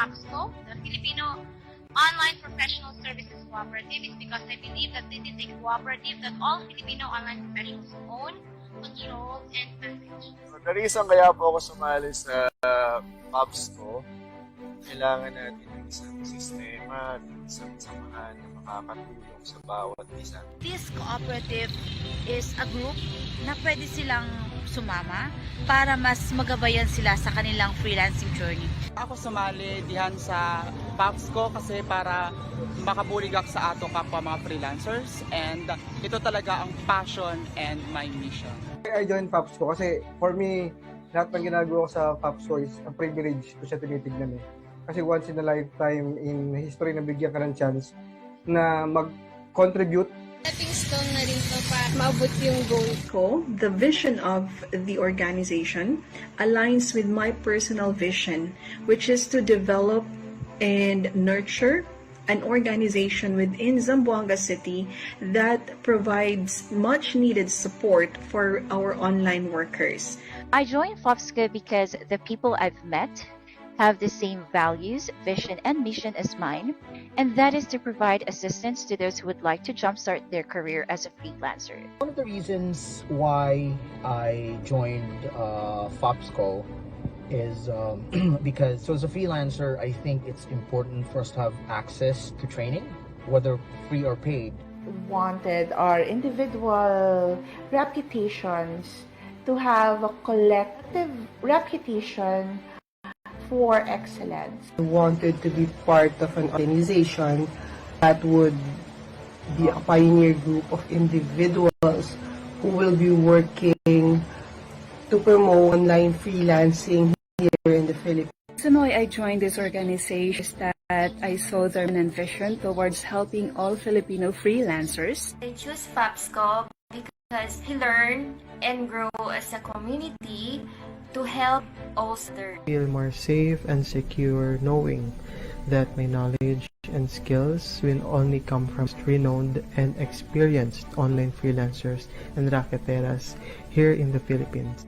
FOPSco, the Filipino Online Professional Services Cooperative, is because I believe that this is a cooperative that all Filipino online professionals own, control, and manage. So, the reason kaya po ako sumali sa FOPSco, kailangan natin ng isang sistema at isang samahan na makakatulong sa bawat isa. This cooperative is a group na pwede silang sumama para mas magabayan sila sa kanilang freelancing journey. Ako sumali dihan sa FOPSco kasi para makabuligak sa ato kapwa mga freelancers, and ito talaga ang passion and my mission. I joined FOPSco kasi for me, lahat ng ginagawa ko sa FOPSco is a privilege ko siya tinitignan eh. Kasi once in a lifetime in history na bigyan ka ng chance na mag-contribute. Stepping stone na rin to para maabot yung goal ko. The vision of the organization aligns with my personal vision, which is to develop and nurture an organization within Zamboanga City that provides much needed support for our online workers. I joined FOPSco because the people I've met have the same values, vision, and mission as mine, and that is to provide assistance to those who would like to jumpstart their career as a freelancer. One of the reasons why I joined FOPSco is because, so as a freelancer, I think it's important for us to have access to training, whether free or paid. Wanted our individual reputations to have a collective reputation for excellence. I wanted to be part of an organization that would be a pioneer group of individuals who will be working to promote online freelancing here in the Philippines. The reason why I joined this organization is that I saw their vision towards helping all Filipino freelancers. I choose FOPSco because we learn and grow as a community to help us learn. Feel more safe and secure knowing that my knowledge and skills will only come from renowned and experienced online freelancers and racketeras here in the Philippines.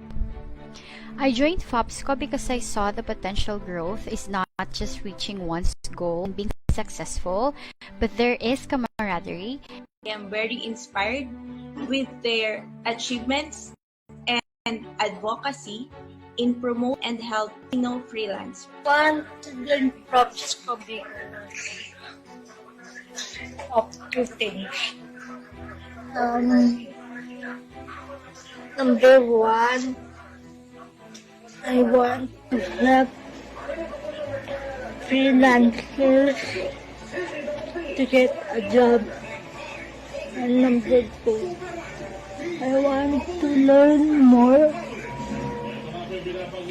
I joined FOPSco because I saw the potential growth is not just reaching one's goal and being successful, but there is camaraderie. I am very inspired with their achievements and advocacy in promote and help freelance. Want to learn FOPSco because of two things. Number one, I want to help freelancers to get a job. And number two, I want to learn more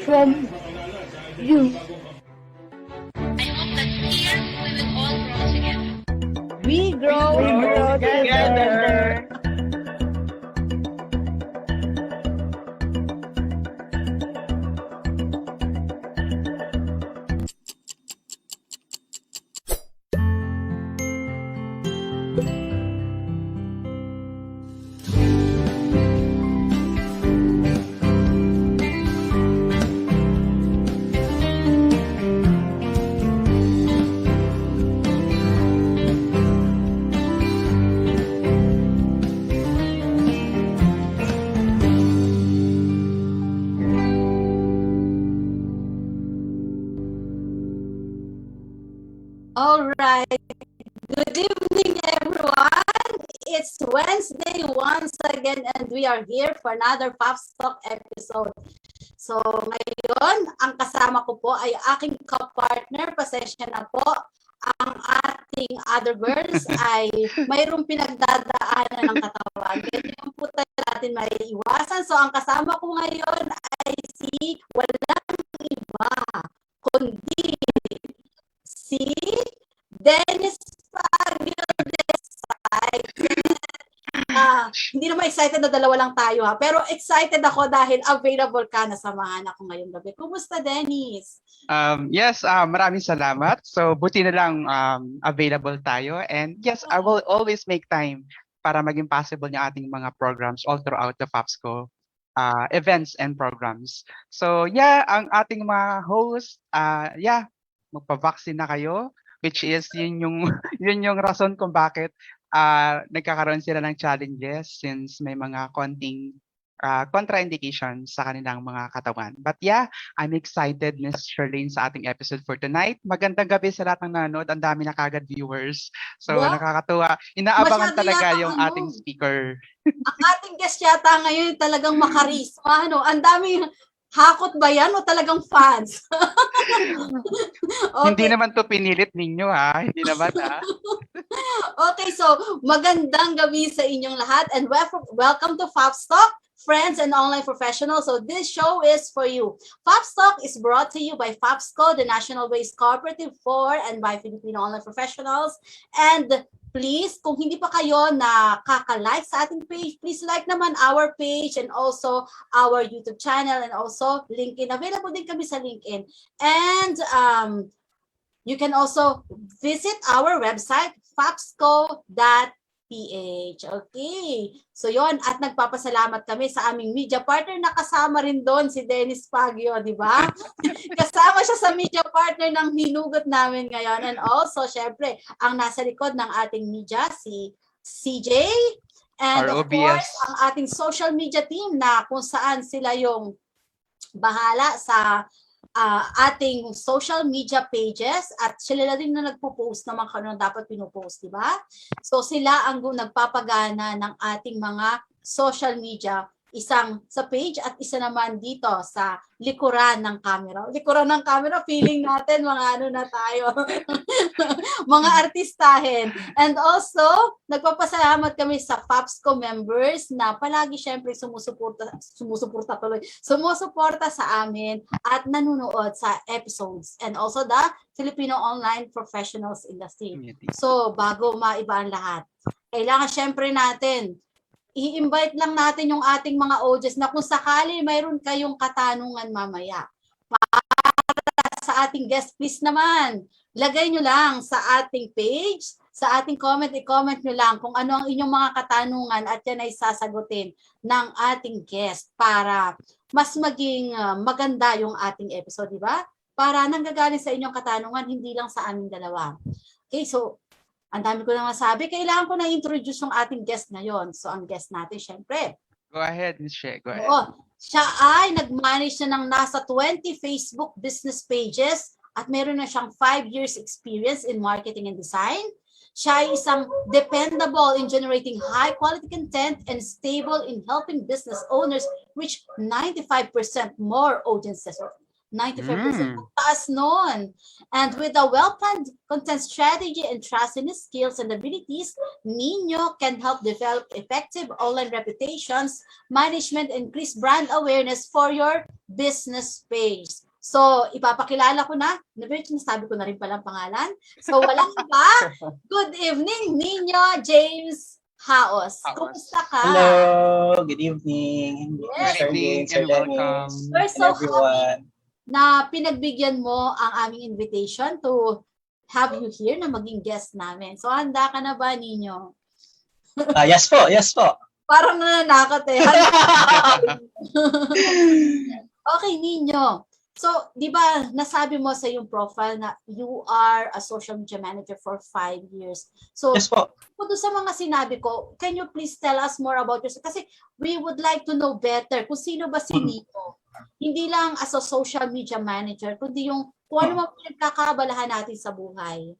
from you. I hope that here we will all grow together. We grow together. All right. Good evening, everyone. It's Wednesday once again, and we are here for another FOPSco episode. So, ngayon, ang kasama ko po ay aking kapartner. Pasensya na po. Ang ating other girls ay mayroong pinagdadaanan ng katawan. Ganyan po natin may iwasan. So, ang kasama ko ngayon ay si walang iba, kundi si Dennis hindi naman excited na dalawa lang tayo ha. Pero excited ako dahil available ka na samahan ako ngayong gabi. Kumusta, Dennis? Yes, maraming salamat. So, buti na lang available tayo. And yes, I will always make time para maging possible yung ating mga programs all throughout the FOPSco events and programs. So, yeah, ang ating mga host, magpa-vaccine na kayo, which is yun yung yun yung rason kung bakit nagkakaroon sila ng challenges since may mga konting contraindications sa kanilang mga katawan. But yeah, I'm excited, Miss Charlene, sa ating episode for tonight. Magandang gabi sa lahat ng nanonood. Ang dami na kagad viewers. So, Wow, nakakatuwa. Inaabangan masyado talaga yata yung ating speaker. ang ating guest yata ngayon talagang makarisma, ano? Ang daming hakot ba yan o talagang fans? Hindi Okay. naman to pinilit ninyo ha. Hindi naman ha. Okay, so magandang gabi sa inyong lahat and welcome to FOPSco, friends and online professionals. So this show is for you. FOPSco is brought to you by FOPSco, the national-based cooperative for and by Filipino online professionals. And please, kung hindi pa kayo nakaka-like sa ating page, please like naman our page and also our YouTube channel and also LinkedIn. Available din kami sa LinkedIn. And you can also visit our website, fopsco.ph. Okay. So yon, at nagpapasalamat kami sa aming media partner na kasama rin doon si Dennis Pagio, di ba? Kasama siya sa media partner ng hinugot namin ngayon. And also, syempre, ang nasa likod ng ating media, si CJ. And Our of OBS. course, ang ating social media team na kung saan sila yung bahala sa ating social media pages at sila rin na nagpo-post naman kung ano dapat pinopost, di ba? So sila ang nagpapagana ng ating mga social media, isang sa page at isa naman dito sa likuran ng camera. Likuran ng camera, feeling natin mga ano na tayo, mga artistahin. And also, nagpapasalamat kami sa FOPSco members na palagi syempre sumusuporta sa amin at nanonood sa episodes and also the Filipino online professionals industry. So, bago maiba ang lahat, kailangan syempre natin i-invite lang natin yung ating mga audience na kung sakali mayroon kayong katanungan mamaya. Para sa ating guest, please naman, lagay nyo lang sa ating page, sa ating comment, i-comment nyo lang kung ano ang inyong mga katanungan at yan ay sasagutin ng ating guest para mas maging maganda yung ating episode, di ba? Para nanggagaling sa inyong katanungan, hindi lang sa aming dalawa. Okay, so ang dami ko na masabi. Kailangan ko na introduce yung ating guest ngayon. So, ang guest natin, syempre. Go ahead, Miss She. Go ahead. Oo. Siya ay nag-manage na ng nasa 20 Facebook business pages at meron na siyang 5 years experience in marketing and design. Siya ay isang dependable in generating high-quality content and stable in helping business owners reach 95% more audiences. 95% taas nun. And with a well-planned content strategy and trust in his skills and abilities, Nino can help develop effective online reputations, management, and increase brand awareness for your business page. So, ipapakilala ko na. Nasabi ko na rin palang pangalan. So, walang iba. Good evening, Nino James Haos. Kumusta ka? Hello. Good evening. Yes. Good evening and welcome. We're so everyone. happy na pinagbigyan mo ang aming invitation to have you here na maging guest namin. So, handa ka na ba, Nino? Yes po, yes po. Parang nananakot eh. Okay, Nino. So, di ba, nasabi mo sa yung profile na you are a social media manager for 5 years. So, yes po. Kung sa mga sinabi ko, can you please tell us more about yourself? Kasi we would like to know better kung sino ba si Nino. Hindi lang as a social media manager, kundi yung kung ano mga pinagkakabalahan natin sa buhay.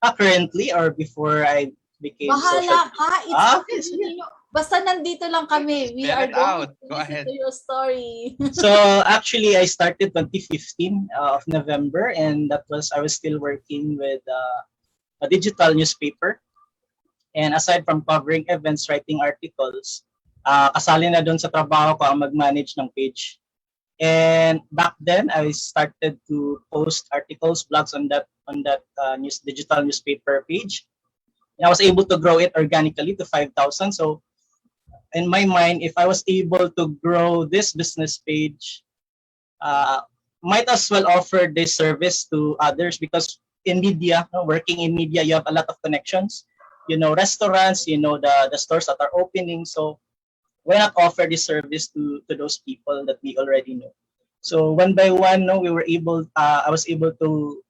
Currently or before I became Bahala social ka. It's okay, Nino. Basta nandito lang kami. We are going to listen to your story. So actually, I started 2015 of November, and that was I was still working with a digital newspaper. And aside from covering events, writing articles, kasali na doon sa trabaho ko ang mag-manage ng page. And back then, I started to post articles, blogs on that digital newspaper page. And I was able to grow it organically to 5,000. So in my mind, if I was able to grow this business page, might as well offer this service to others, because in media, working in media, you have a lot of connections. You know, restaurants, you know, the stores that are opening. So why not offer this service to those people that we already know? So one by one, no, I was able to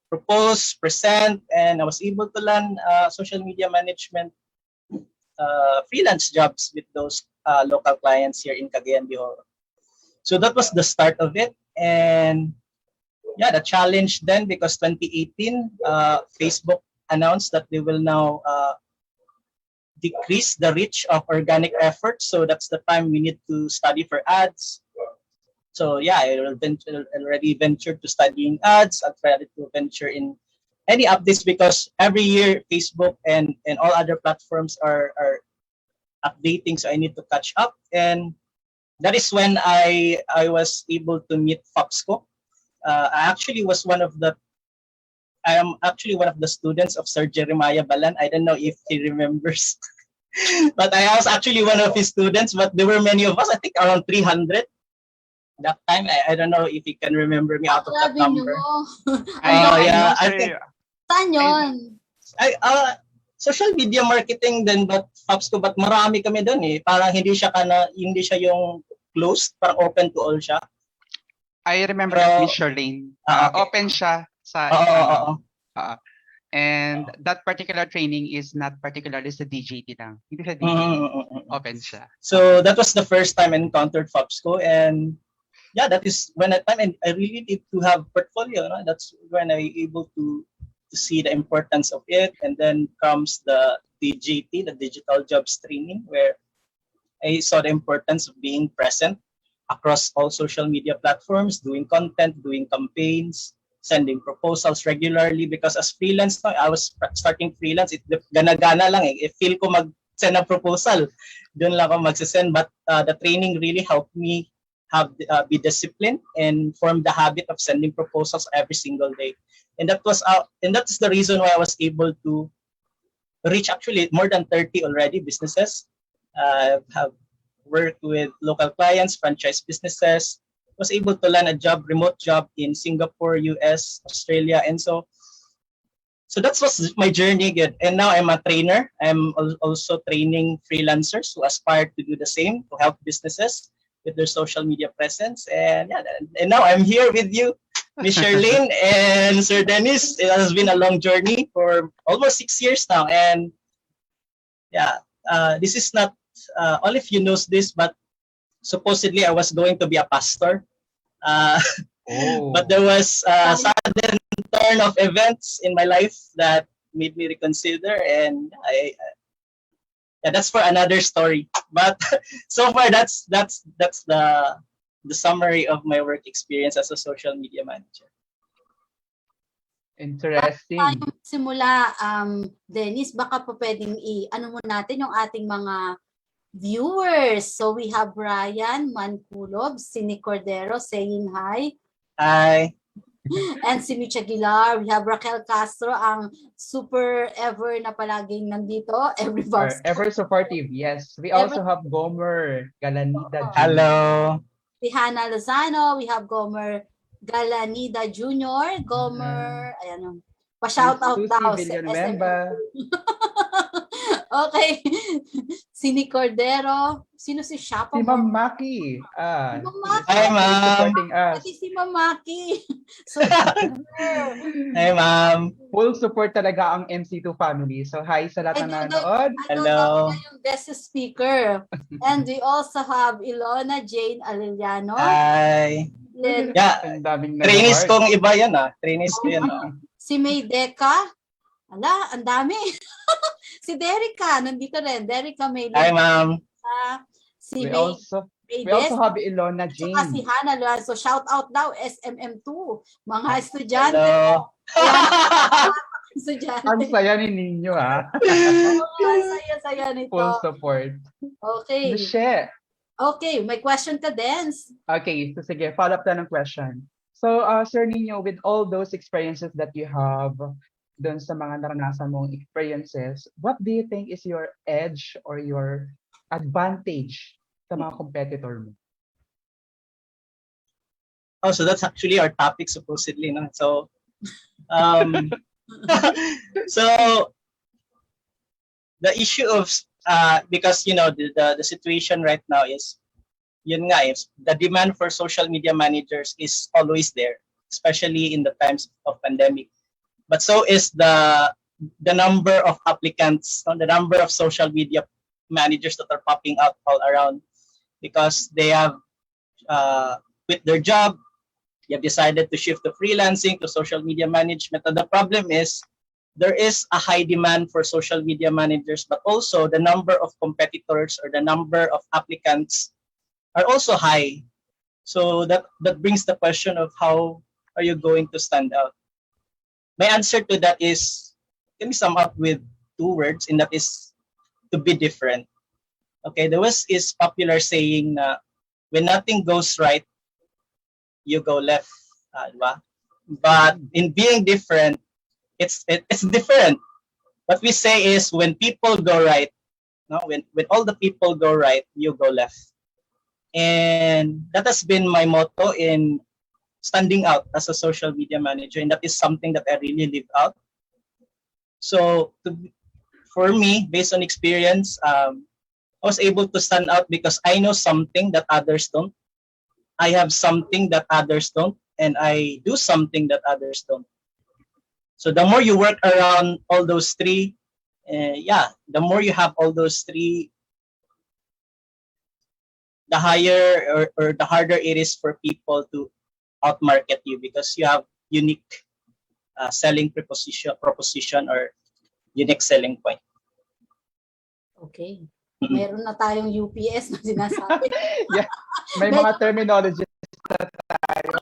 propose, present, and I was able to land social media management freelance jobs with those local clients here in Cagayan de Oro. So that was the start of it. And yeah, the challenge then, because 2018, Facebook announced that they will now decrease the reach of organic efforts. So that's the time we need to study for ads. So yeah, I already ventured to studying ads. I've tried to venture in any updates because every year Facebook and all other platforms are updating. So I need to catch up. And that is when I was able to meet FOPSco. I am actually one of the students of Sir Jeremiah Balan. I don't know if he remembers, but I was actually one of his students. But there were many of us. I think around 300 that time. I don't know if you can remember me out of that number. Yeah, I think. Saan yun? Social media marketing din, but FOPSco, but marami kami doon eh. Parang hindi siya yung closed, parang open to all siya. I remember that, Miss Charlene. Okay. Open siya sa and that particular training is not particularly sa DJT lang. Hindi sa DJT. Open siya. So that was the first time I encountered FOPSco, and yeah, that is when I really need to have portfolio. No? That's when I able to see the importance of it. And then comes the DJT, the digital jobs training, where I saw the importance of being present across all social media platforms, doing content, doing campaigns, sending proposals regularly. Because as freelance, no, I was starting freelance, gana-gana lang eh. If feel ko mag-send ng proposal, doon lang ako magsisend. But the training really helped me be disciplined and form the habit of sending proposals every single day. And that's the reason why I was able to reach actually more than 30 already businesses. Have worked with local clients, franchise businesses, was able to land a remote job in Singapore, US, Australia, and so that was my journey. Good. And now I'm a trainer. I'm also training freelancers who aspire to do the same, to help businesses with their social media presence. And yeah, and now I'm here with you, Miss Charlene and Sir Dennis. It has been a long journey for almost 6 years now. And yeah, this is not all of you knows this, but supposedly I was going to be a pastor. But there was a sudden turn of events in my life that made me reconsider, and that's for another story. But so far, that's the summary of my work experience as a social media manager. Interesting. Simula, Dennis, baka pa pwedeng ano mo natin yung ating mga viewers. So we have Brian Manculob, Sini Cordero saying hi. Hi. And si Mitch Aguilar. We have Raquel Castro, ang super ever na palaging nandito. Ever supportive, yes. We also have Gomer Galanida Jr. Hello. Si Hannah Lozano. We have Gomer Galanida Jr. Gomer, ayan. Pa-shout out daw si SM. Okay. Sini Cordero. Sino si Shapa? Si Ma'am Maki. Si Ma'am Maki. Hi, Ma'am. Si Ma'am Maki. So, hi, Ma'am. Full support talaga ang MC2 family. So, hi sa lahat na nanood. Hello. Yung guest speaker. And we also have Ilona Jane Aliliano. Hi. Yeah. Trainees kong iba yan Trainees ko yan Si May Deca. Ala, ang dami. Si Derica, nandito rin. Derica May. Hi, ma'am. Si we also have Ilona Jane. Si Hannah Loan. So, shout out daw, SMM2. Mga estudyante. Hello. Ang saya ni ninyo, Saya nito. Full support. Okay. Michelle. Okay, may question ka, Dance. Okay, so sige, follow up na ng question. So, Sir Nino, with all those experiences that you have, doon sa mga naranasan mong experiences, what do you think is your edge or your advantage sa mga competitor mo? Oh, so that's actually our topic supposedly, no? So, so the issue of because the situation right now is yun nga, the demand for social media managers is always there, especially in the times of pandemic. But so is the number of applicants, the number of social media managers that are popping up all around because they have quit their job, they have decided to shift to freelancing, to social media management. And the problem is there is a high demand for social media managers, but also the number of competitors or the number of applicants are also high. So that brings the question of how are you going to stand out? My answer to that is, can we sum up with two words, and that is to be different. Okay, there is popular saying na when nothing goes right, you go left. Diba? But in being different, it's different. What we say is when people go right, no, when all the people go right, you go left. And that has been my motto in standing out as a social media manager, and that is something that I really live out. So for me, based on experience, I was able to stand out because I know something that others don't. I have something that others don't, and I do something that others don't. So the more you work around all those three, the more you have all those three, the higher or the harder it is for people to outmarket you because you have unique selling proposition or unique selling point. Okay. Meron na tayong UPS na sinasabi. Yeah, may mga terminologies na tayo.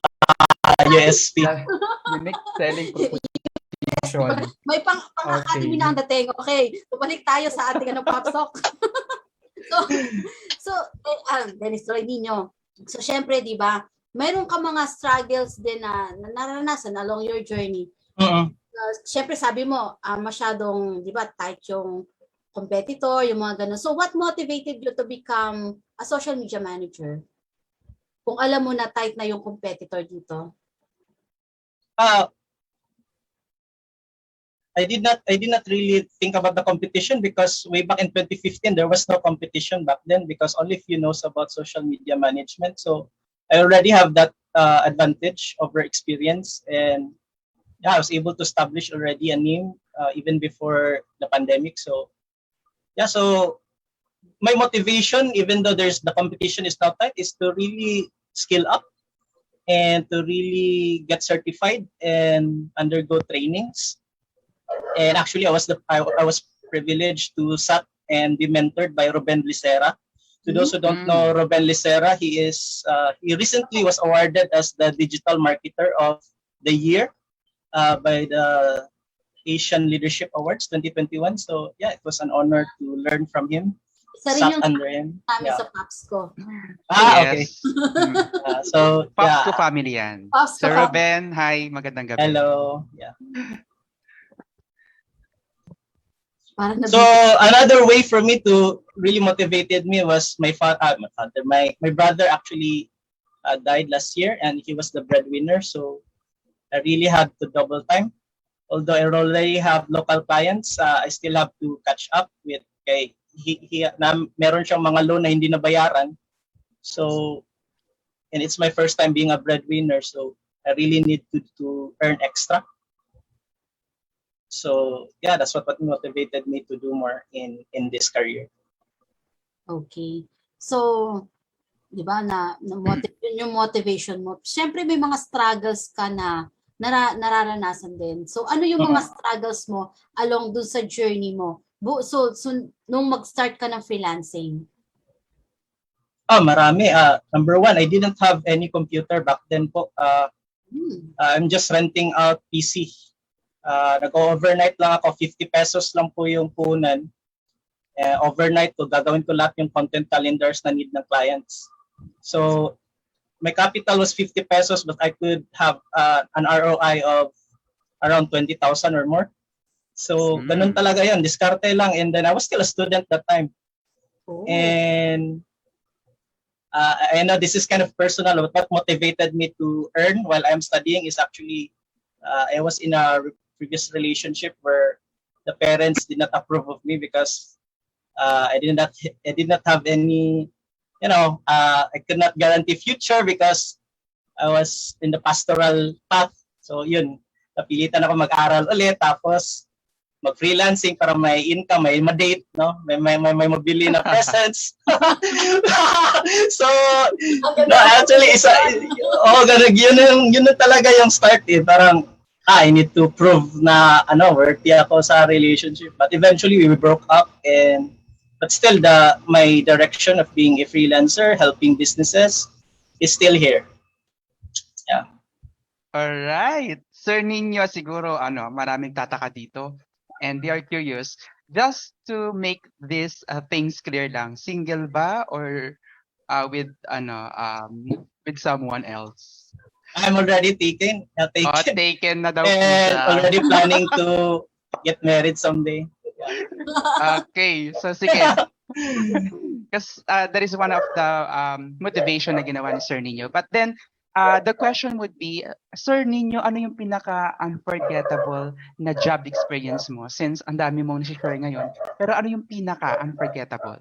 USP. Unique selling proposition. May pang-academy na ang dating. Okay, bumalik tayo sa ating FOPSco. Dennis Troy Nino. So, syempre, di ba, mayroon ka mga struggles din na naranasan along your journey. Syempre, sabi mo, masyadong, di ba, tight yung competitor, yung mga ganun. So, what motivated you to become a social media manager? Kung alam mo na tight na yung competitor dito. I did not really think about the competition because way back in 2015 there was no competition back then because only few knows about social media management. So I already have that advantage over experience, and I was able to establish already a name even before the pandemic. So so my motivation, even though the competition is now tight, is to really skill up and to really get certified and undergo trainings. And actually, I was privileged to sat and be mentored by Ruben Licera. To those who don't know Ruben Licera, he recently was awarded as the Digital Marketer of the Year by the Asian Leadership Awards 2021. So it was an honor to learn from him. Sat under him. Sa FOPSco. Okay. FOPSco family yan. Sir Ruben, hi, magandang gabi. Hello. Yeah. So another way for me to really motivated me was my brother actually died last year, and he was the breadwinner. So I really had to double time. Although I already have local clients, I still have to catch up with meron siyang mga loan na hindi nabayaran. So, and it's my first time being a breadwinner, so I really need to earn extra. So that's what motivated me to do more in this career. Okay. So, di ba yung motivation mo. Siyempre may mga struggles ka na nararanasan din. So ano yung mga struggles mo along dun sa journey mo? So nung mag-start ka ng freelancing? Marami. Number one, I didn't have any computer back then po. I'm just renting out PC. Nag-overnight lang ako, 50 pesos lang po yung punan. Overnight ko, gagawin ko lahat yung content calendars na need ng clients. So, my capital was 50 pesos, but I could have an ROI of around 20,000 or more. So, ganun talaga yun, diskarte lang. And then, I was still a student that time. And I know this is kind of personal, but what motivated me to earn while I'm studying is actually, I was in a previous relationship where the parents did not approve of me because I did not have any I could not guarantee future because I was in the pastoral path. So yun, napilitan ako mag-aral ulit tapos mag-freelancing para may income, may ma-date, no? May mabili na presents. So, no, actually, yun na talaga yung start eh. Parang, I need to prove na, worthy ako sa relationship. But eventually, we broke up but still, my direction of being a freelancer, helping businesses, is still here. Yeah. Alright. Sir Nino, siguro, maraming tataka dito. And they are curious. Just to make these things clear lang, single ba or with someone else? I'm already taken. Taken na daw po And siya. already planning to get married someday. Okay. So, sige. Because that is one of the motivation na ginawa ni Sir Nino. But then, the question would be, Sir Nino, ano yung pinaka-unforgettable na job experience mo? Since ang dami mong nasi-share ngayon. Pero ano yung pinaka-unforgettable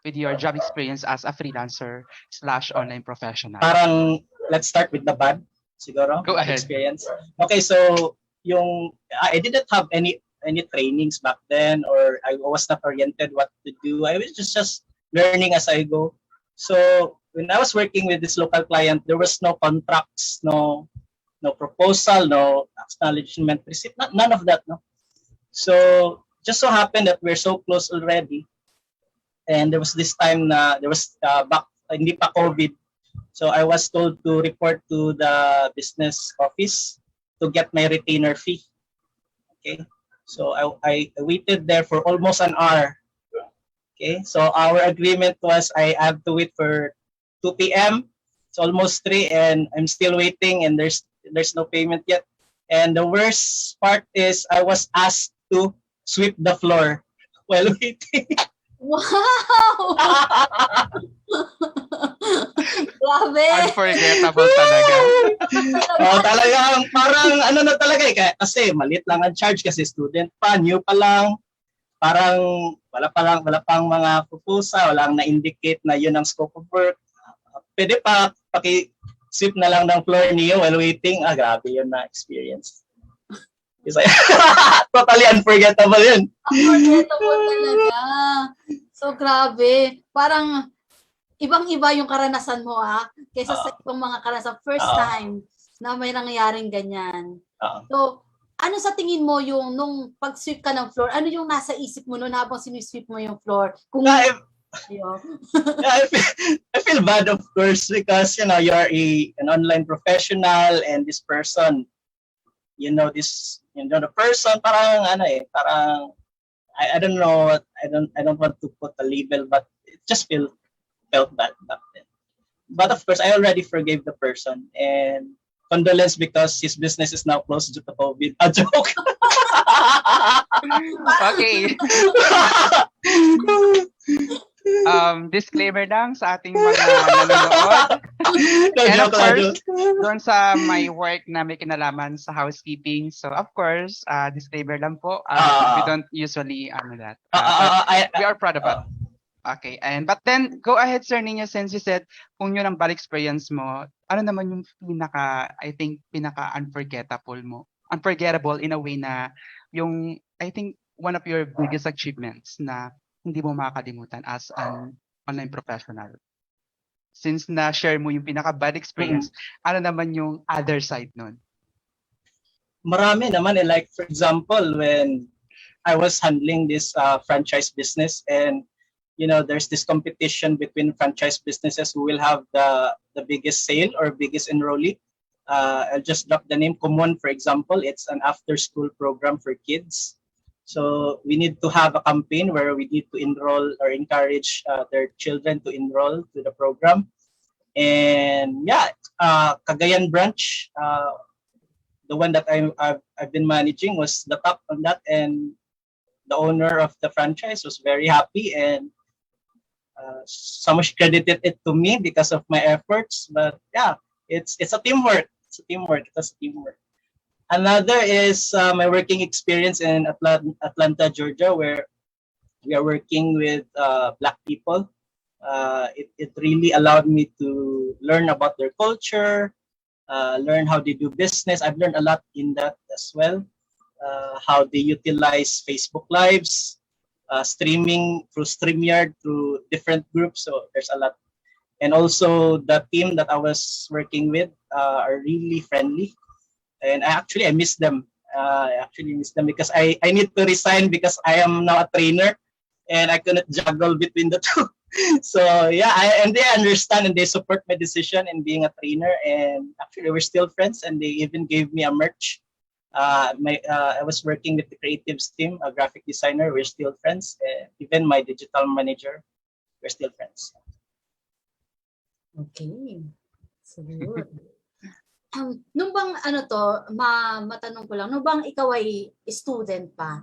with your job experience as a freelancer / online professional? Parang, let's start with the bad, siguro. Go ahead. Experience. Okay, so, I didn't have any trainings back then, or I was not oriented what to do. I was just learning as I go. So, when I was working with this local client, there was no contracts, no proposal, no acknowledgement receipt, none of that, no. So just so happened that we're so close already, and there was this time na there was back hindi pa COVID, so I was told to report to the business office to get my retainer fee. Okay, so I waited there for almost an hour. Okay, so our agreement was I have to wait for 2 p.m. It's almost 3 and I'm still waiting and there's no payment yet. And the worst part is I was asked to sweep the floor while waiting. Wow! Grabe! Unforgettable talaga. Talagang parang na talaga eh. Kasi maliit lang ang charge kasi student pa, new pa lang. Parang wala pang mga proposal, walang na-indicate na yun ang scope of work. Pwede pa paki-sweep na lang ng floor niyo while waiting. Grabe yun na experience. Totally unforgettable yun. Unforgettable talaga. So, grabe. Parang ibang-iba yung karanasan mo, kaysa sa ibang mga karanasan. First time na may nangyayaring ganyan. So, ano sa tingin mo yung nung pag-sweep ka ng floor, ano yung nasa isip mo noon habang sinisweep mo yung floor? Kung I feel bad, of course, because you're an online professional, and this person, the person, parang parang I don't know, I don't want to put a label, but it just felt bad back then. But of course, I already forgave the person, and condolence because his business is now closed due to COVID. A joke. Okay. Disclaimer lang sa ating mga nanonood. And of course, doon sa my work na may kinalaman sa housekeeping. So of course, disclaimer lang po. We don't usually that. We are proud of it. Okay, but then go ahead, Sir Nino, since you said kung yun ang bad experience mo, ano naman yung unforgettable in a way na yung, I think, one of your biggest achievements na hindi mo makakalimutan as an online professional? Since na-share mo yung pinaka-bad experience, ano naman yung other side nun? Marami naman like for example, when I was handling this franchise business, and there's this competition between franchise businesses who will have the biggest sale or biggest enrollee. I'll just drop the name. Common, for example, it's an after-school program for kids. So we need to have a campaign where we need to enroll or encourage their children to enroll to the program. And Cagayan branch, the one that I've been managing, was the top on that, and the owner of the franchise was very happy, and so much credited it to me because of my efforts. But it's a teamwork. It's a teamwork. Another is my working experience in Atlanta, Georgia, where we are working with Black people It really allowed me to learn about their culture, learn how they do business. I've learned a lot in that as well. How they utilize Facebook Lives, streaming through StreamYard through different groups. So there's a lot. And also the team that I was working with are really friendly. And I miss them. I actually miss them because I need to resign because I am now a trainer and I couldn't juggle between the two. So yeah, and they understand and they support my decision in being a trainer. And actually, we're still friends, and they even gave me a merch. I was working with the creatives team, a graphic designer. We're still friends. Even my digital manager, we're still friends. Okay. So, good. Nung bang matanong ko lang, nung bang ikaw ay student pa?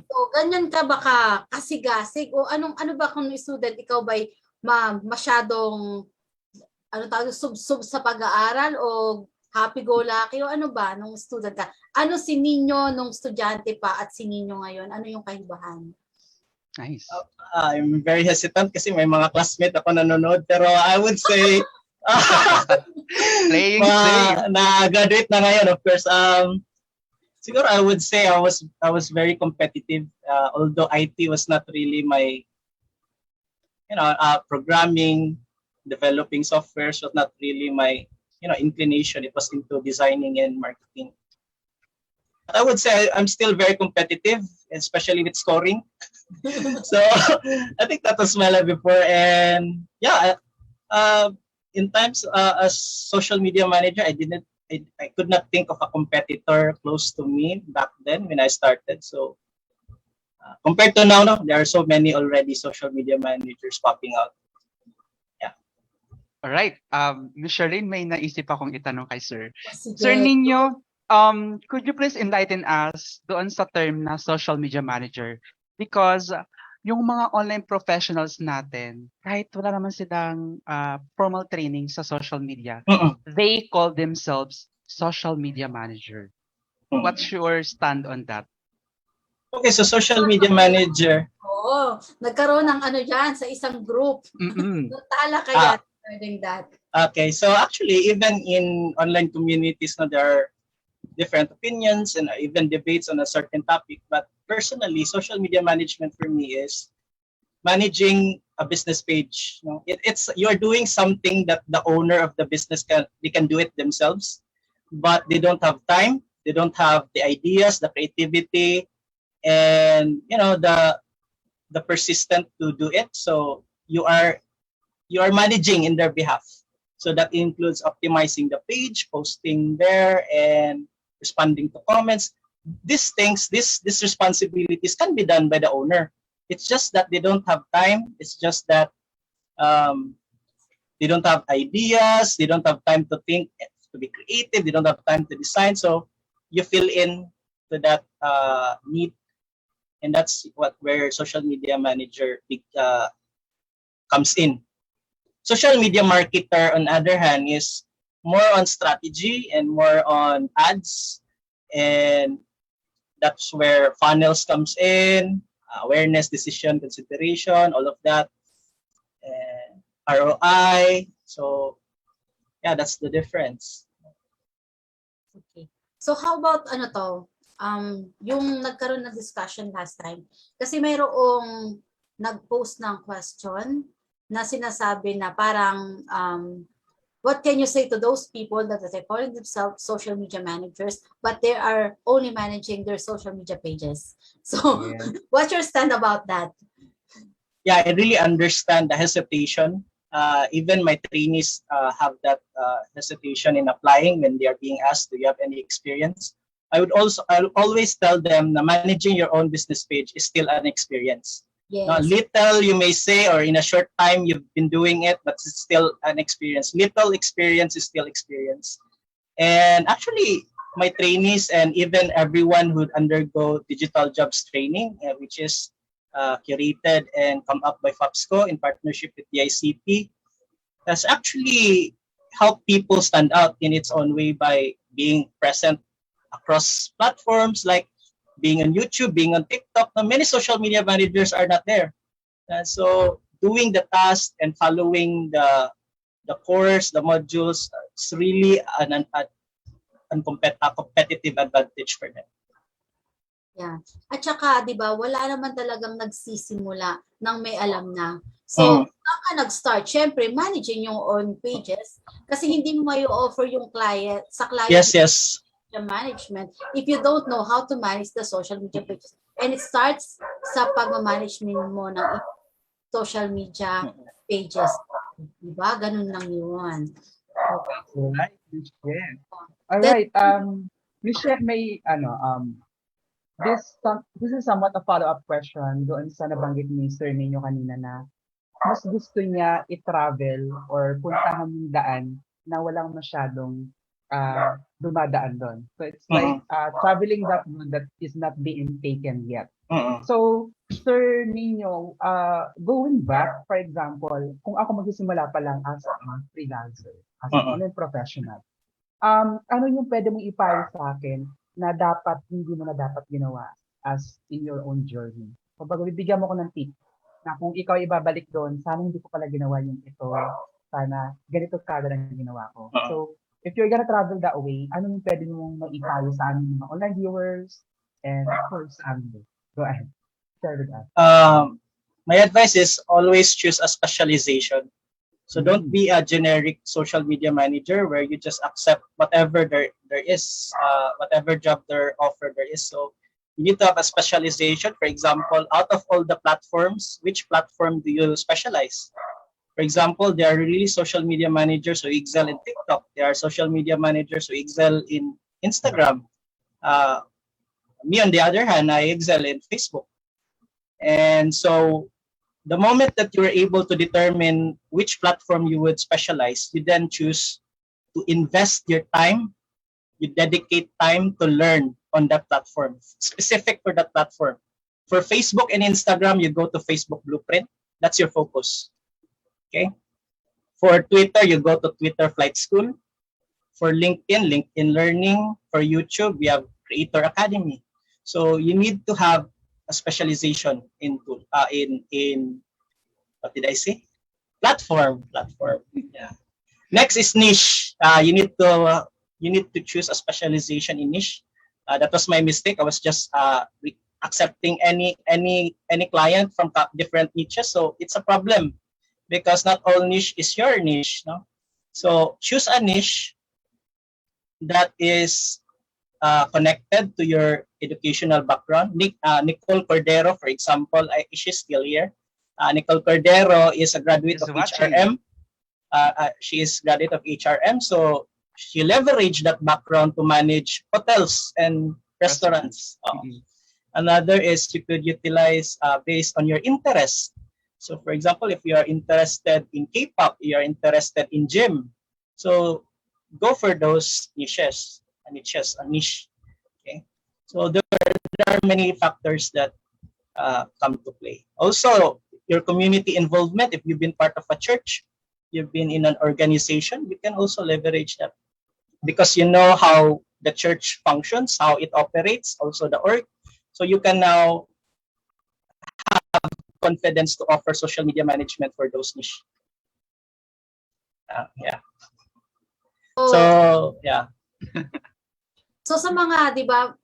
So, ganyan ka ba kasigasig o ano ba kung student ikaw ba'y masyadong sub sa pag-aaral o happy-go-lucky o ano ba nung student ka? Ano si Ninyo nung estudyante pa at si Ninyo ngayon? Ano yung kaibahan? Nice. I'm very hesitant kasi may mga classmate ako nanonood, pero I would say playing safe. Na-graduate na ngayon, of course. Siguro I would say I was very competitive. Although IT was not really my, programming, developing softwares was not really my, inclination. It was into designing and marketing. But I would say I'm still very competitive, especially with scoring. So I think that was my life before. And yeah, in times as social media manager, I could not think of a competitor close to me back then when I started. So compared to now, there are so many already social media managers popping out. Yeah. All right. Ms. Charlene, may naisip akong itanong kay Sir. Sige. Sir Nino, could you please enlighten us doon sa term na social media manager? Because yung mga online professionals natin, kahit wala naman silang formal training sa social media, they call themselves social media manager. What's your stand on that? Okay, so social media manager. Oo, nagkaroon ng dyan sa isang group. Tala kaya regarding that. Okay, so actually, even in online communities, there are different opinions and even debates on a certain topic. But personally, social media management for me is managing a business page. It's you're doing something that the owner of the business can do it themselves, but they don't have time. They don't have the ideas, the creativity, and the persistent to do it. So you are managing in their behalf. So that includes optimizing the page, posting there, and responding to comments. These things, these responsibilities can be done by the owner. It's just that they don't have time. It's just that they don't have ideas. They don't have time to think, to be creative. They don't have time to design. So you fill in to that need, and that's where social media manager comes in. Social media marketer, on the other hand, is more on strategy and more on ads, and that's where funnels comes in, awareness, decision, consideration, all of that, and ROI. So yeah, that's the difference. Okay. So how about yung nagkaroon ng discussion last time, kasi mayroong nag-post ng question na sinasabi na parang what can you say to those people that are calling themselves social media managers but they are only managing their social media pages? So what's your stand about that? Yeah, I really understand the hesitation. Even my trainees have that hesitation in applying when they are being asked, do you have any experience? I'll always tell them that managing your own business page is still an experience. Yes. Now, little you may say, or in a short time you've been doing it, but it's still an experience. Little experience is still experience. And actually, my trainees and even everyone who undergo digital jobs training, which is curated and come up by FOPSco in partnership with the ICP, has actually helped people stand out in its own way by being present across platforms like being on YouTube, being on TikTok. Now, many social media managers are not there. So doing the task and following the course, the modules, it's really a competitive advantage for them. Yeah. At saka, di ba, wala naman talagang nagsisimula ng may alam na. So, saan ka nag-start? Siyempre, managing yung own pages. Kasi hindi mo may offer yung client, sa client Yes. management if you don't know how to manage the social media pages. And it starts sa pag-management mo ng social media pages. Di ba? Ganun lang yun. Right, Michelle. All right. Michelle, may this is somewhat a follow-up question doon sa nabanggit ni Sir ninyo kanina na mas gusto niya i-travel or puntahan yung daan na walang masyadong dumadaan doon. So it's like traveling that road that is not being taken yet. So, Sir Nino, going back, for example, kung ako magsisimula pa lang as a freelancer, as an online professional, ano yung pwede mong ipayo sa akin na dapat, hindi mo na dapat ginawa as in your own journey? Kapag bibigyan mo ko ng tip, na kung ikaw ibabalik doon, sana hindi ko pala ginawa yung ito, sana ganito kada lang ginawa ko. So, if you're gonna travel that way, ano yung pwede mong maipayo sa aming mga online viewers and of course sa amin? Go ahead. Share with us. My advice is always choose a specialization. So don't be a generic social media manager where you just accept whatever there is, whatever job they're offered there is. So you need to have a specialization. For example, out of all the platforms, which platform do you specialize? For example, there are really social media managers who excel in TikTok. There are social media managers who excel in Instagram. Me, on the other hand, I excel in Facebook. And so the moment that you're able to determine which platform you would specialize, you then choose to invest your time, you dedicate time to learn on that platform, specific for that platform. For Facebook and Instagram, you go to Facebook Blueprint. That's your focus. Okay. For Twitter, you go to Twitter Flight School. For LinkedIn, LinkedIn Learning. For YouTube, we have Creator Academy. So you need to have a specialization into in what did I say? Platform. Yeah. Next is niche. You need to choose a specialization in niche. That was my mistake. I was just accepting any client from different niches. So it's a problem because not all niche is your niche. No? So choose a niche that is connected to your educational background. Nicole Cordero, for example, she's still here. Nicole Cordero is a graduate of HRM. She is graduate of HRM, so she leveraged that background to manage hotels and restaurants. Another is you could utilize based on your interest. So, for example, if you are interested in K-pop, you are interested in gym, so go for those niches. A niche. Okay, so there are many factors that come to play. Also, your community involvement. If you've been part of a church, you've been in an organization, you can also leverage that because you know how the church functions, how it operates, also the org. So you can now have confidence to offer social media management for those niche. Yeah. So yeah. So sa mga, di ba,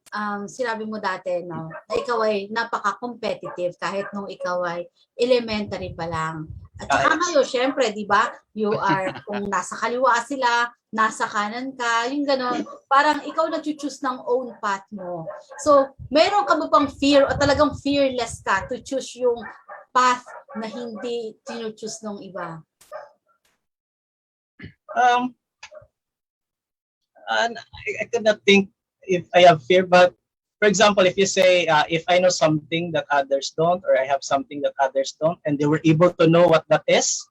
sinabi mo dati, no, na ikaw ay napaka-competitive kahit nung ikaw ay elementary pa lang. At saka ngayon, syempre, di ba, you are, kung nasa kaliwa sila, nasa kanan ka, yung gano'n, parang ikaw na-choose ng own path mo. So, meron ka ba pang fear o talagang fearless ka to choose yung path na hindi tinu-choose ng iba? I could not think if I have fear, but for example, if you say, if I know something that others don't, or I have something that others don't, and they were able to know what that is.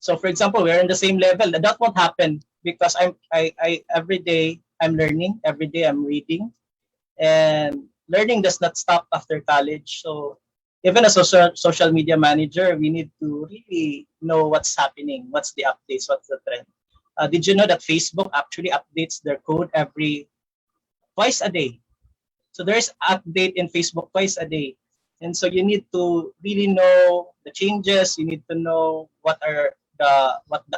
So for example, we're in the same level, that won't happen because I every day I'm learning, every day I'm reading, and learning does not stop after college. So even as a social media manager, we need to really know what's happening, what's the updates, what's the trend. Did you know that Facebook actually updates their code twice a day? So there's update in Facebook twice a day. And so you need to really know the changes. You need to know what the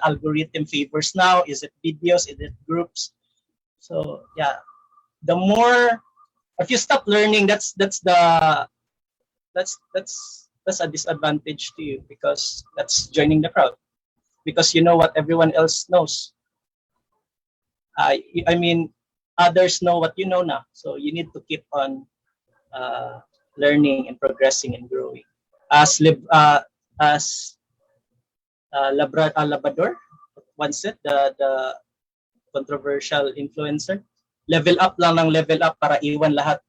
algorithm favors now. Is it videos? Is it groups? So yeah, the more if you stop learning, that's a disadvantage to you because that's joining the crowd because you know what everyone else knows. I mean, others know what you know now, so you need to keep on learning and progressing and growing. As Labrador once said, the controversial influencer, level up lang ng level up para iwan lahat.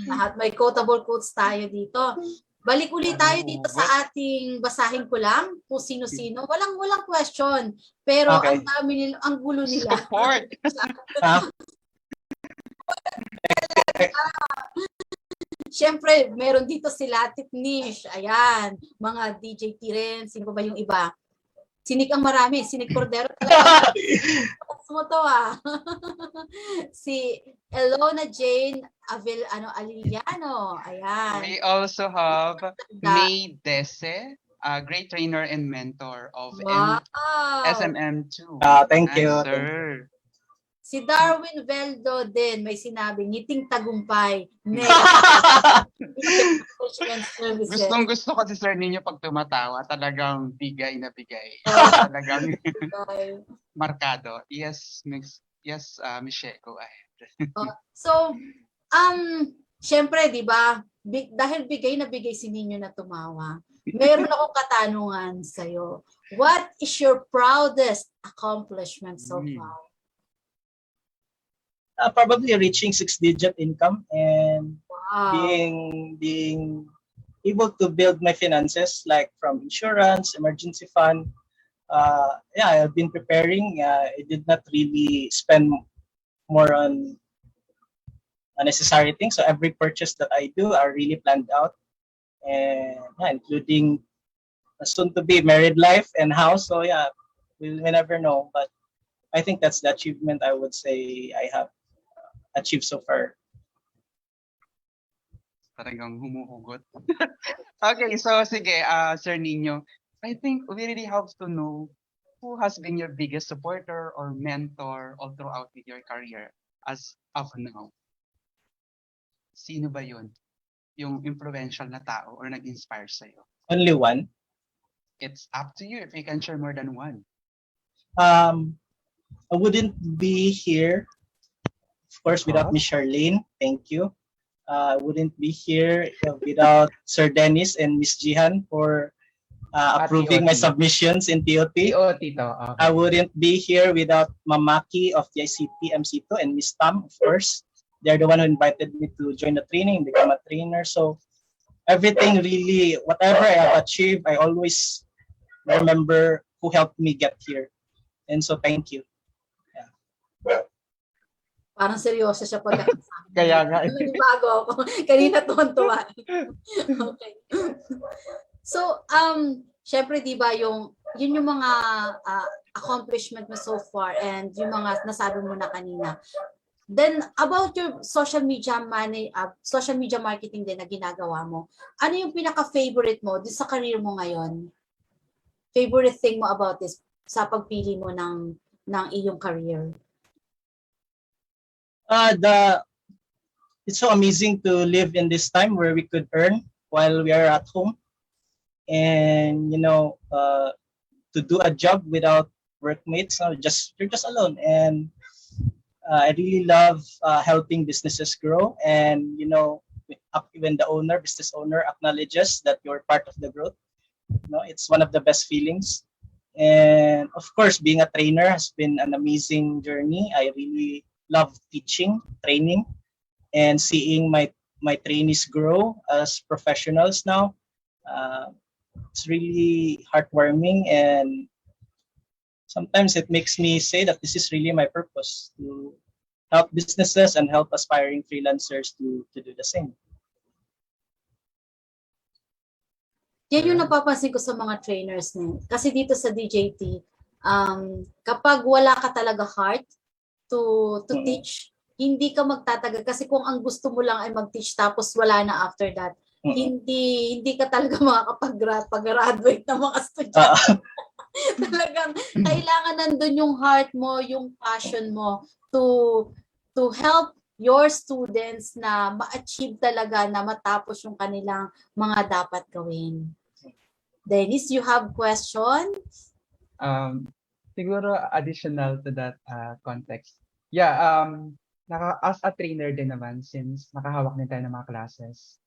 Lahat may quotable quotes tayo dito. Balik ulit tayo dito sa ating basahin ko lang kung sino-sino. Walang question. Pero Okay. ang dami nila, ang gulo nila. Support. Siyempre, meron dito sila Titnish. Ayan, mga DJ Tiren, sino ba yung iba? Sinik ang marami, Sinik Cordero talaga. Mo to Si Elona Jane Aliliano. Ayan. We also have May Dese, a great trainer and mentor of SMM2. Thank you. Sir. Si Darwin Veldo din, may sinabi, ngiting tagumpay. Gusto ko si Sir ninyo pag tumatawa, talagang bigay na bigay. Talagang markado. Yes, Michelle, go ahead. So, syempre, di ba, dahil bigay na bigay si Ninyo na tumawa, meron akong katanungan sa'yo. What is your proudest accomplishment so far? Probably reaching 6-digit income and being able to build my finances like from insurance, emergency fund. I've been preparing. I did not really spend more on unnecessary things. So every purchase that I do are really planned out, and including a soon-to-be married life and house. So we never know, but I think that's the achievement I would say I have achieved so far. Talagang humuhugot. Okay, so sige, Sir Nino, I think we really have to know who has been your biggest supporter or mentor all throughout with your career as of now. Sino ba yun? Yung influential na tao or nag-inspire sa'yo? Only one? It's up to you if you can share more than one. I wouldn't be here, of course, without Miss Charlene. Thank you. I wouldn't be here without Sir Dennis and Miss Jihan for approving my submissions in TOT. Okay. I wouldn't be here without Mamaki of the ICT MC2 and Miss Tam, of course. They're the one who invited me to join the training, become a trainer. So everything really, whatever I have achieved, I always remember who helped me get here. And so thank you. Parang seryoso siya pag Kaya nga. bago ako. Kanina tuwan-tuwa. Okay. So, syempre, di ba, yun yung mga accomplishment mo so far and yung mga nasabi mo na kanina. Then, about your social media marketing din na ginagawa mo, ano yung pinaka-favorite mo din sa career mo ngayon? Favorite thing mo about this sa pagpili mo ng iyong career? It's so amazing to live in this time where we could earn while we are at home, and to do a job without workmates. You're just alone, and I really love helping businesses grow. And when the business owner acknowledges that you're part of the growth, it's one of the best feelings. And of course, being a trainer has been an amazing journey. I really love teaching, training, and seeing my trainees grow as professionals now. It's really heartwarming, and sometimes it makes me say that this is really my purpose, to help businesses and help aspiring freelancers to do the same. Yan yung napapansin ko sa mga trainers niyo. Kasi dito sa DJT, kapag wala ka talaga heart to teach, hindi ka magtatagal kasi kung ang gusto mo lang ay mag-teach tapos wala na after that, hindi ka talaga makakapag-graduate ng mga estudyante. Talagang kailangan nandun yung heart mo, yung passion mo to help your students na ma-achieve talaga na matapos yung kanilang mga dapat gawin. Dennis, you have questions? Siguro additional to that context. Yeah, as a trainer din naman, since nakahawak din tayo ng mga classes,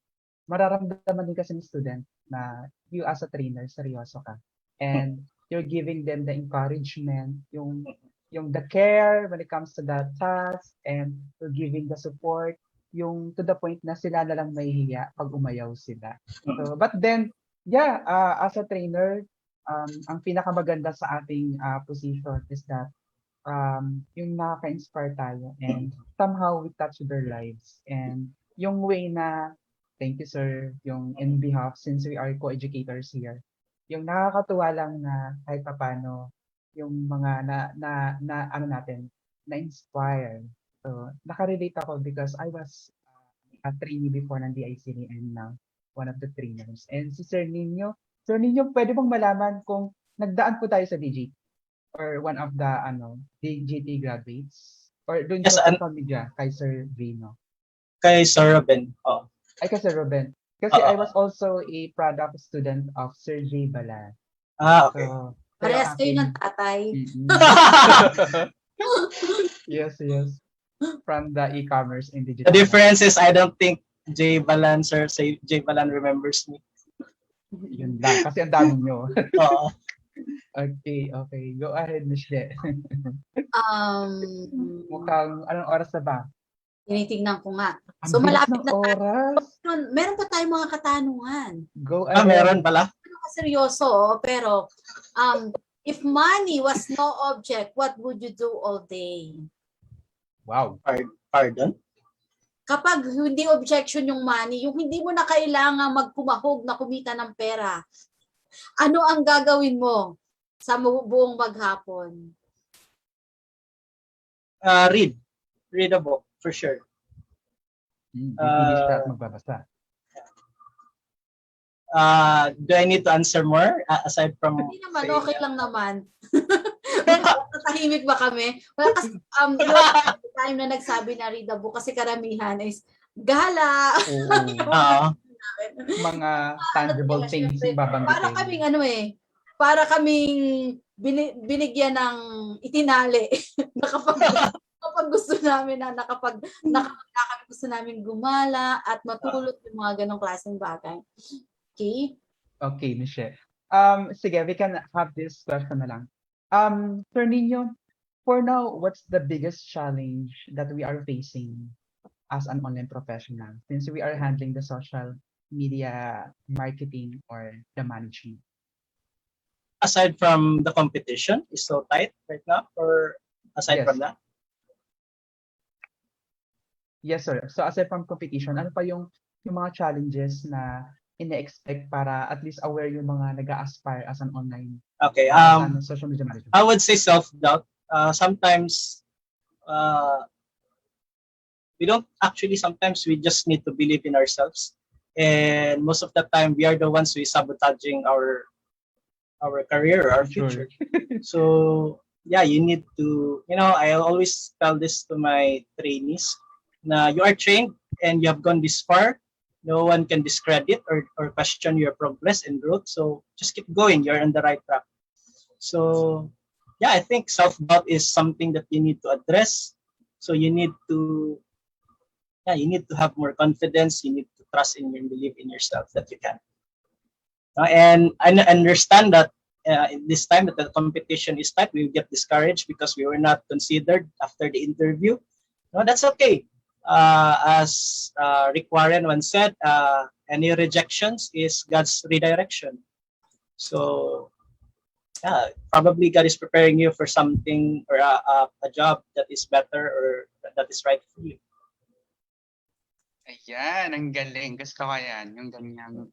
mararamdaman din kasi ng student na you as a trainer, seryoso ka. And you're giving them the encouragement, yung the care when it comes to that task, and you're giving the support, yung to the point na sila na lang mahihiya pag umayaw sila. So, but then, yeah, as a trainer, ang pinakamaganda sa ating position is that yung nakaka-inspire tayo and somehow we touch their lives. And yung way na, thank you sir, yung in behalf, since we are co-educators here, yung nakakatuwa lang na kahit paano yung mga ano natin, na-inspire. So, nakarelate ako because I was a trainee before ng DICD and now one of the trainers. And si Sir Nino, pwede bang malaman kung nagdaan po tayo sa DGT or one of the DGT graduates? Or doon sa social media kay Sir Vino? Kay Sir Ruben. Oh. Ay, kay Sir Ruben. Kasi I was also a product student of Sir J. Balan. Okay. So, parehas kayo ng tatay. Yes. From the e-commerce and digital. The difference is I don't think J. Balan remembers me. Yun lang. Kasi ang dami nyo. Oo. Okay. Go ahead, Michelle. Mukhang, anong oras na ba? Tinitingnan ko nga. Ang So, bilis malapit ng na oras. Meron pa tayong mga katanungan. Go ahead. Meron pala? Seryoso, pero if money was no object, what would you do all day? Wow. Pardon? Kapag hindi objection yung money, yung hindi mo na kailangan magkumahog na kumita ng pera, ano ang gagawin mo sa buong maghapon? Read a book, for sure. English ka at magbabasa. Do I need to answer more aside from... Hindi naman, okay lang naman. Natahimik ba kami? Well, kasi time na nagsabi na read the book kasi karamihan is gala. Mga tangible things yung babanggitin. Para kaming binigyan ng itinali na kapag gusto namin na nakapag gusto namin gumala at matulog yung mga ganong klaseng bagay. Okay? Okay, Michelle. Sige, we can have this question na lang. Sir Nino, for now, what's the biggest challenge that we are facing as an online professional since we are handling the social media marketing or the management? Aside from the competition is so tight right now, or aside from that? Yes, sir. So aside from competition, ano pa yung mga challenges na ina-expect para at least aware yung mga nag-a-aspire as an online social media manager? I would say self-doubt. Sometimes sometimes we just need to believe in ourselves. And most of the time, we are the ones who is sabotaging our career, our future. So, yeah, you need to, I always tell this to my trainees, na you are trained and you have gone this far. No one can discredit or question your progress and growth. So just keep going. You're on the right track. So, yeah, I think self-doubt is something that you need to address. So you need to have more confidence. You need to trust in and believe in yourself that you can. And I understand that in this time that the competition is tight, we will get discouraged because we were not considered after the interview. No, that's okay. As Rick Warren once said, any rejections is God's redirection. So, yeah, probably God is preparing you for something or a job that is better or that is right for you. Ayan, ang galing. Gusto ko yan. Yung ganyang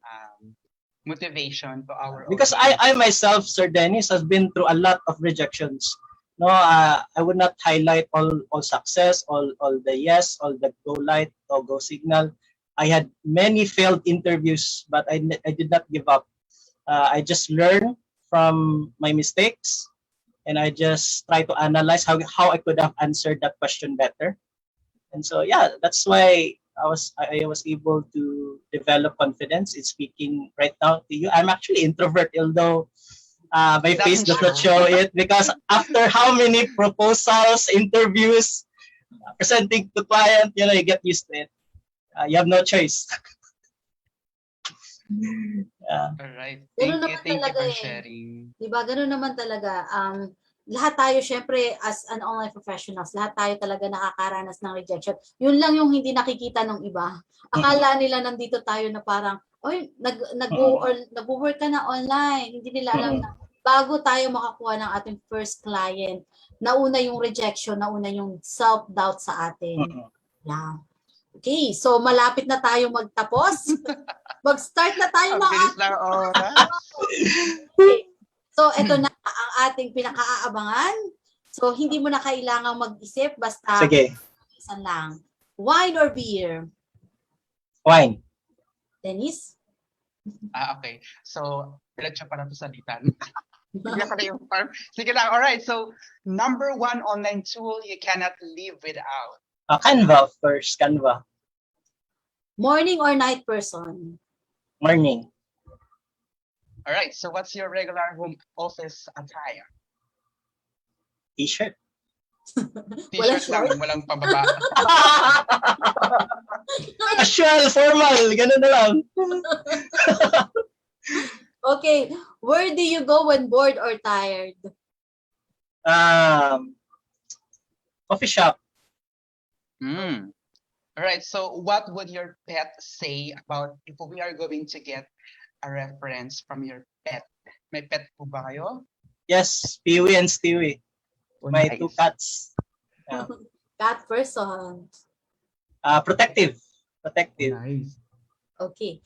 motivation to our because I myself, Sir Dennis, has been through a lot of rejections. No, I would not highlight all success, all the yes, all the go light or go signal. I had many failed interviews, but I did not give up. I just learn from my mistakes, and I just try to analyze how I could have answered that question better. And so yeah, that's why I was able to develop confidence in speaking right now to you. I'm actually introvert, although my face Doesn't does not show. show it, because after how many proposals, interviews, presenting to client, you get used to it. You have no choice. Yeah. All right. Ganun Thank you. naman Thank you talaga for eh. sharing. Diba? Ganun naman talaga. Lahat tayo, syempre, as an online professionals, lahat tayo talaga nakakaranas ng rejection. Yun lang yung hindi nakikita ng iba. Akala nila nandito tayo na parang, oy, nag-work ka na online. Hindi nila alam na bago tayo makakuha ng ating first client, nauna yung rejection, nauna yung self-doubt sa atin. Yeah. Okay, so malapit na tayo magtapos. Mag-start na tayo Ang bilis ng oras. Okay. So, ito na ang ating pinaka-aabangan. So, hindi mo na kailangang mag-isip, basta Sige. isa lang. Wine or beer? Wine. Dennis? Okay. So, diretso pa na to salitan. Sige pa na yung farm. Sige lang. Alright. So, number one online tool you cannot live without. Canva, of course. Canva. Morning or night person? Morning. All right. So, what's your regular home office attire? T-shirt. T-shirt lang, walang pababa. Casual, formal, ganun na lang. Okay. Where do you go when bored or tired? Coffee shop. All right. So, what would your pet say about if we are going to get a reference from your pet? May pet po ba kayo? Yes, Peewee and Stewie. My nice. 2 cats. Yeah. Cat person. Protective. Protective. Nice. Okay.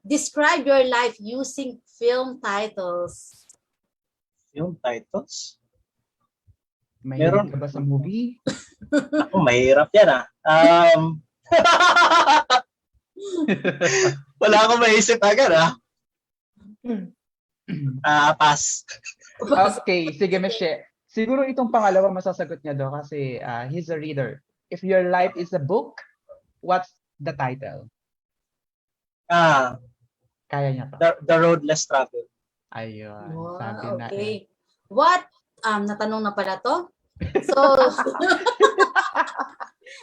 Describe your life using film titles. Film titles? Mahilig ka ba sa movie? Ako, mahirap yan Wala akong maisip agad pass. Okay, sige Michelle. Siguro itong pangalawa masasagot niya do kasi he's a reader. If your life is a book, what's the title? Kaya niya to. The Road Less Traveled. Ayun, Wow, sabi na okay. What? Natanong na pala to? So,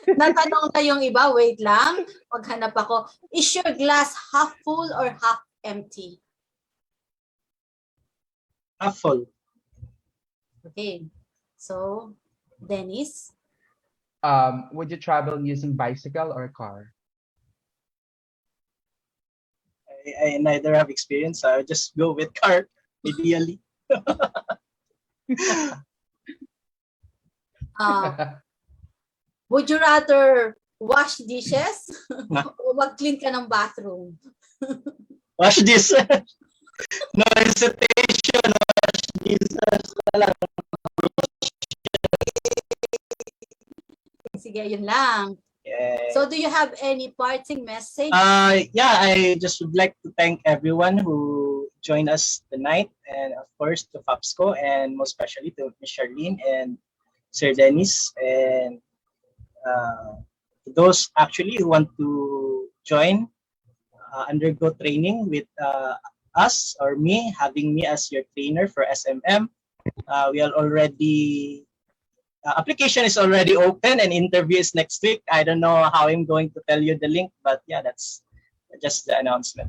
natanong na yung iba. Wait lang. Maghanap ako. Is your glass half full or half empty? Half full. Okay. So, Dennis? Would you travel using bicycle or car? I neither have experience. I just go with car, ideally. Would you rather wash dishes o mag-clean ka ng bathroom? Wash dishes. No hesitation. Wash dishes. Sige, yun lang. Yeah. So, do you have any parting message? Yeah, I just would like to thank everyone who joined us tonight, and of course to FOPSco, and most especially to Ms. Charlene and Sir Dennis, and those actually who want to join, undergo training with us or me, having me as your trainer for SMM. We are already application is already open and interview is next week. I don't know how I'm going to tell you the link, but yeah, that's just the announcement.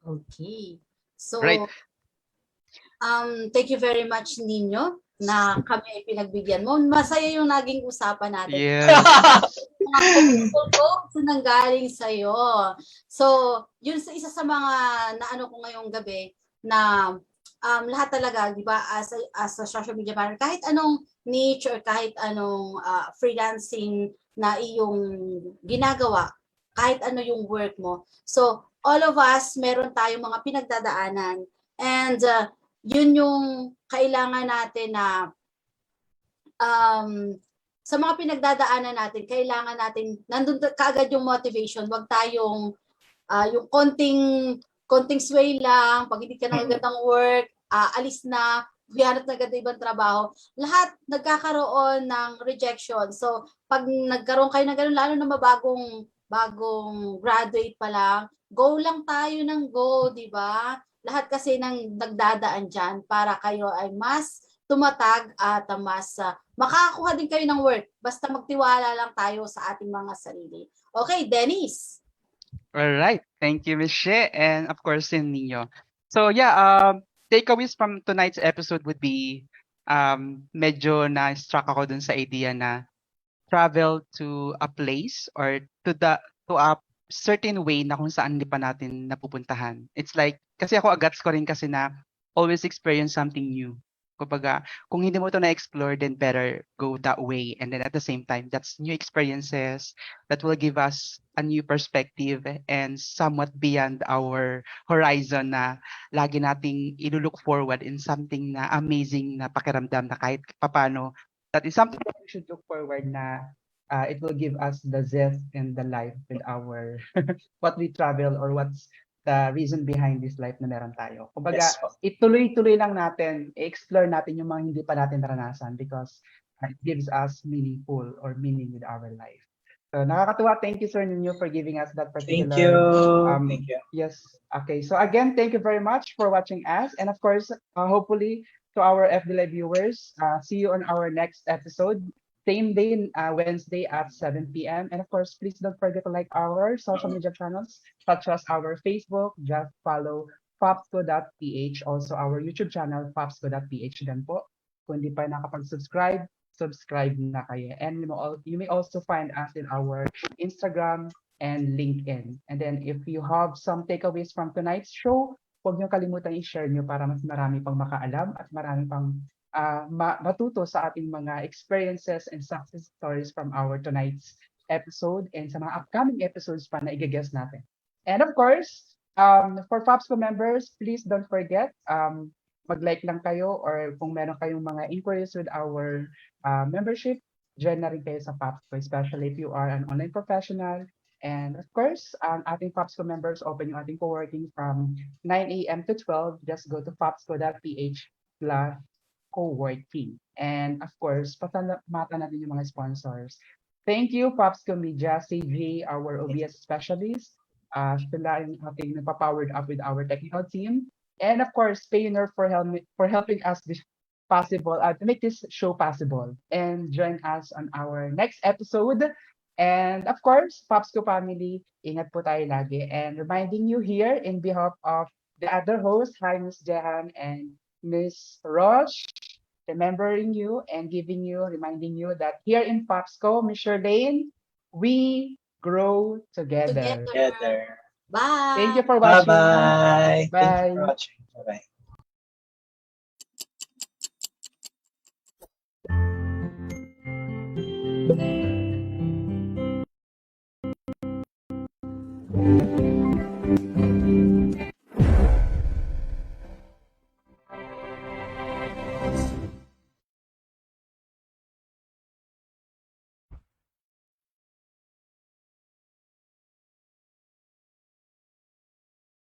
Okay. So, right. Thank you very much, Nino, na kami ay pinagbigyan mo. Masaya yung naging usapan natin. Yes. Sa nanggaling sa'yo. So, yun sa isa sa mga naano ko ngayong gabi na lahat talaga, di ba, as a social media manager, kahit anong niche or kahit anong freelancing na iyong ginagawa, kahit ano yung work mo. So, all of us, meron tayong mga pinagdadaanan. And yun yung kailangan natin na sa mga pinagdadaanan natin, kailangan natin, nandun kaagad yung motivation, wag tayong yung konting sway lang, pag hindi ka nagagad ng work, alis na, hihanap na agad ng ibang trabaho. Lahat nagkakaroon ng rejection. So, pag nagkaroon kayo ng ganun, lalo na bagong graduate pa lang, go lang tayo ng go, di ba? Lahat kasi nang nagdadaan dyan para kayo ay mas tumatag at mas makakakuha din kayo ng work. Basta magtiwala lang tayo sa ating mga sarili. Okay, Dennis. All right. Thank you, Miss She, and of course, in Nino. So yeah, takeaways from tonight's episode would be medyo na-struck ako dun sa idea na travel to a place or to a certain way na kung saan hindi pa natin napupuntahan. It's like, kasi ako agats ko rin kasi na always experience something new. Kumbaga, kung hindi mo to na-explore, then better go that way. And then at the same time, that's new experiences that will give us a new perspective and somewhat beyond our horizon na lagi nating ilulook forward in something na amazing na pakiramdam na kahit papano. That is something that we should look forward na it will give us the zest and the life with our what we travel or what's the reason behind this life na meron tayo. Kumbaga, Yes. ituloy-tuloy lang natin, i-explore natin yung mga hindi pa natin naranasan because it gives us meaningful or meaning with our life. So, nakakatuwa. Thank you, Sir Nino, for giving us that particular... Thank you. Thank you. Yes. Okay. So, again, thank you very much for watching us. And of course, hopefully, to our FB Live viewers, see you on our next episode. Same day, Wednesday at 7 p.m. And of course, please don't forget to like our social media channels, such as our Facebook. Just follow FOPSco.ph. Also, our YouTube channel, FOPSco.ph din po. Kung hindi pa nakapag-subscribe, subscribe na kayo. And you may also find us in our Instagram and LinkedIn. And then if you have some takeaways from tonight's show, huwag niyo kalimutan i-share niyo para mas marami pang makaalam at marami pang matuto sa ating mga experiences and success stories from our tonight's episode and sa mga upcoming episodes pa na i-guest natin. And of course, for FOPSco members, please don't forget, mag-like lang kayo or kung meron kayong mga inquiries with our membership, join na rin kayo sa FOPSco, especially if you are an online professional. And of course, ating FOPSco members, open yung ating co-working from 9 a.m. to 12. Just go to fopsco.ph/co-working. And of course, pasalamatan natin yung mga sponsors. Thank you, FOPSco Media, CJ, our OBS specialist. Sila yung ating napapowered up with our technical team. And of course, Payoneer for helping us this possible to make this show possible. And join us on our next episode. And of course, FOPSco family, ingat po tayo lagi. And reminding you here in behalf of the other host, hi Ms. Jehan and Ms. Roche, remembering you and reminding you that here in FOPSco, Ms. Shirlane, we grow together. Bye. Thank you for watching. Bye-bye. Thank you for Bye. watching. Bye-bye.